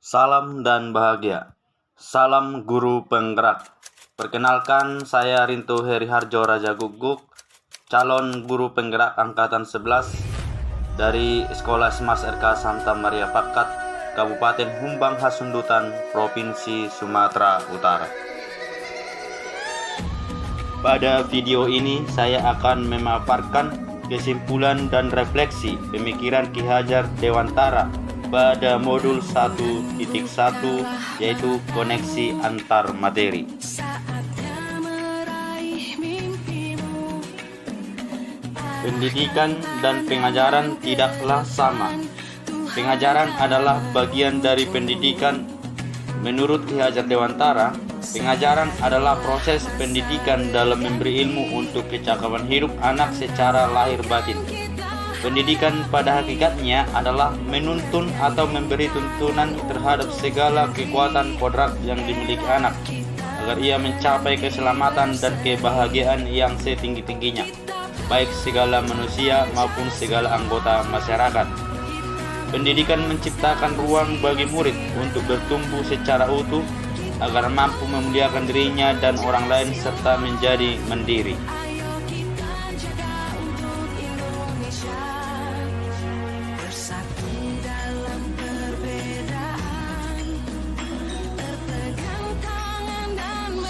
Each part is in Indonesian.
Salam dan bahagia. Salam guru penggerak. Perkenalkan, saya Rinto Heri Harjo Raja Guguk, calon guru penggerak angkatan 11 dari Sekolah Smas RK Santa Maria Pakat, Kabupaten Humbang Hasundutan, Provinsi Sumatera Utara. Pada video ini saya akan memaparkan kesimpulan dan refleksi pemikiran Ki Hajar Dewantara pada modul 1.1, yaitu koneksi antar materi. Pendidikan dan pengajaran tidaklah sama. Pengajaran adalah bagian dari pendidikan. Menurut Ki Hajar Dewantara, pengajaran adalah proses pendidikan dalam memberi ilmu untuk kecakapan hidup anak secara lahir batin. Pendidikan pada hakikatnya adalah menuntun atau memberi tuntunan terhadap segala kekuatan kodrat yang dimiliki anak, agar ia mencapai keselamatan dan kebahagiaan yang setinggi-tingginya, baik segala manusia maupun segala anggota masyarakat. Pendidikan menciptakan ruang bagi murid untuk bertumbuh secara utuh, agar mampu memuliakan dirinya dan orang lain serta menjadi mandiri.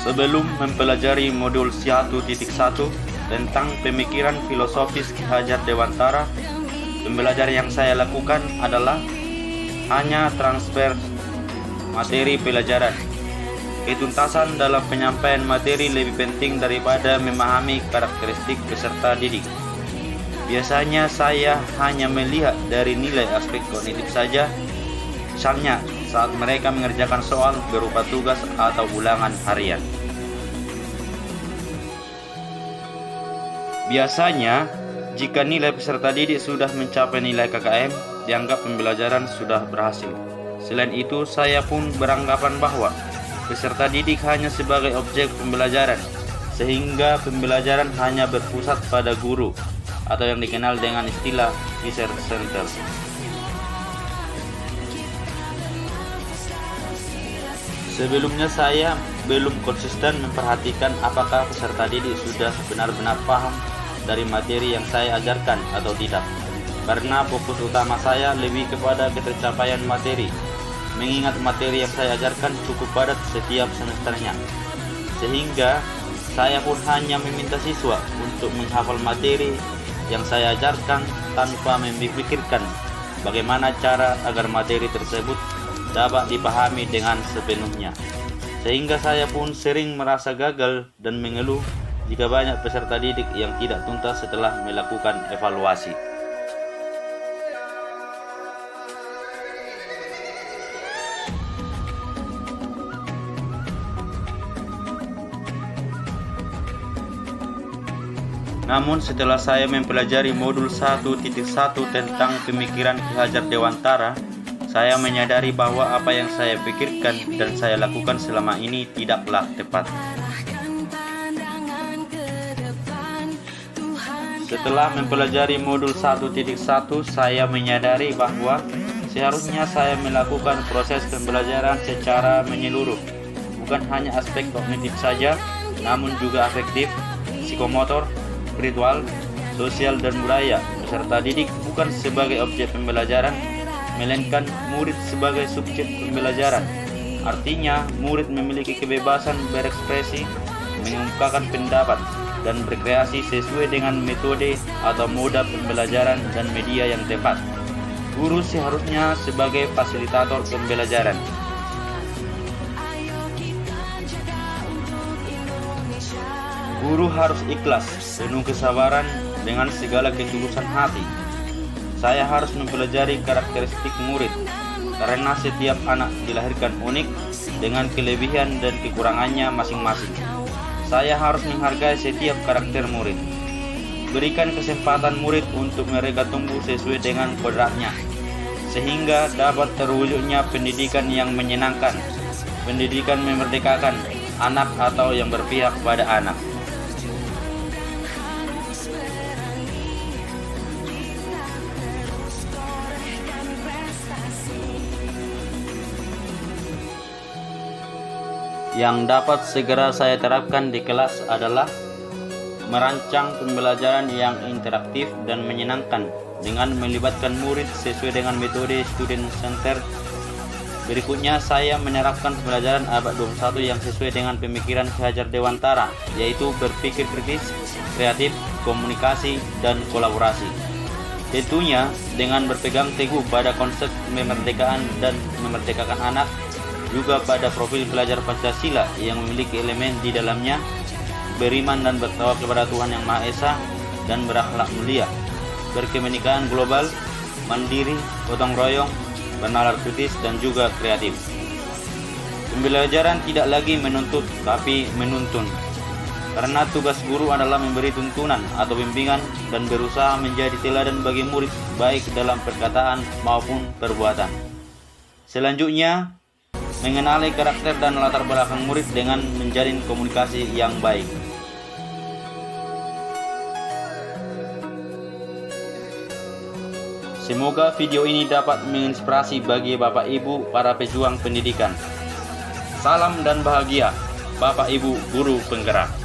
Sebelum mempelajari modul 1.1 tentang pemikiran filosofis Ki Hajar Dewantara, pembelajaran yang saya lakukan adalah hanya transfer materi pelajaran. Ketuntasan dalam penyampaian materi lebih penting daripada memahami karakteristik peserta didik. Biasanya saya hanya melihat dari nilai aspek kognitif saja, misalnya saat mereka mengerjakan soal berupa tugas atau ulangan harian. Biasanya, jika nilai peserta didik sudah mencapai nilai KKM, dianggap pembelajaran sudah berhasil. Selain itu, saya pun beranggapan bahwa peserta didik hanya sebagai objek pembelajaran, sehingga pembelajaran hanya berpusat pada guru, atau yang dikenal dengan istilah teacher center. Sebelumnya saya belum konsisten memperhatikan apakah peserta didik sudah benar-benar paham dari materi yang saya ajarkan atau tidak, karena fokus utama saya lebih kepada ketercapaian materi, mengingat materi yang saya ajarkan cukup padat setiap semesternya, sehingga saya pun hanya meminta siswa untuk menghafal materi yang saya ajarkan tanpa memikirkan bagaimana cara agar materi tersebut dapat dipahami dengan sepenuhnya, sehingga saya pun sering merasa gagal dan mengeluh jika banyak peserta didik yang tidak tuntas setelah melakukan evaluasi. Namun setelah saya mempelajari modul 1.1 tentang pemikiran Ki Hajar Dewantara, saya menyadari bahwa apa yang saya pikirkan dan saya lakukan selama ini tidaklah tepat. Setelah mempelajari modul 1.1, saya menyadari bahwa seharusnya saya melakukan proses pembelajaran secara menyeluruh, bukan hanya aspek kognitif saja, namun juga afektif, psikomotor, spiritual, sosial, dan budaya. Peserta didik bukan sebagai objek pembelajaran, melainkan murid sebagai subjek pembelajaran. Artinya, murid memiliki kebebasan berekspresi, mengungkapkan pendapat, dan berkreasi sesuai dengan metode atau moda pembelajaran dan media yang tepat. Guru seharusnya sebagai fasilitator pembelajaran. Guru harus ikhlas, penuh kesabaran, dengan segala ketulusan hati. Saya harus mempelajari karakteristik murid, karena setiap anak dilahirkan unik dengan kelebihan dan kekurangannya masing-masing. Saya harus menghargai setiap karakter murid. Berikan kesempatan murid untuk mereka tumbuh sesuai dengan kodratnya, sehingga dapat terwujudnya pendidikan yang menyenangkan, pendidikan memerdekakan anak atau yang berpihak pada anak. yang dapat segera saya terapkan di kelas adalah merancang pembelajaran yang interaktif dan menyenangkan dengan melibatkan murid sesuai dengan metode student center. Berikutnya saya menerapkan pembelajaran abad 21 yang sesuai dengan pemikiran Ki Hajar Dewantara, yaitu berpikir kritis, kreatif, komunikasi, dan kolaborasi. Tentunya dengan berpegang teguh pada konsep kemerdekaan dan memerdekakan anak, juga pada profil pelajar Pancasila yang memiliki elemen di dalamnya beriman dan bertawakal kepada Tuhan Yang Maha Esa dan berakhlak mulia, berkebinekaan global, mandiri, gotong royong, bernalar kritis, dan juga kreatif. Pembelajaran tidak lagi menuntut tapi menuntun, karena tugas guru adalah memberi tuntunan atau bimbingan dan berusaha menjadi teladan bagi murid baik dalam perkataan maupun perbuatan. Selanjutnya, mengenali karakter dan latar belakang murid dengan menjalin komunikasi yang baik. Semoga video ini dapat menginspirasi bagi Bapak Ibu para pejuang pendidikan. Salam dan bahagia, Bapak Ibu guru penggerak.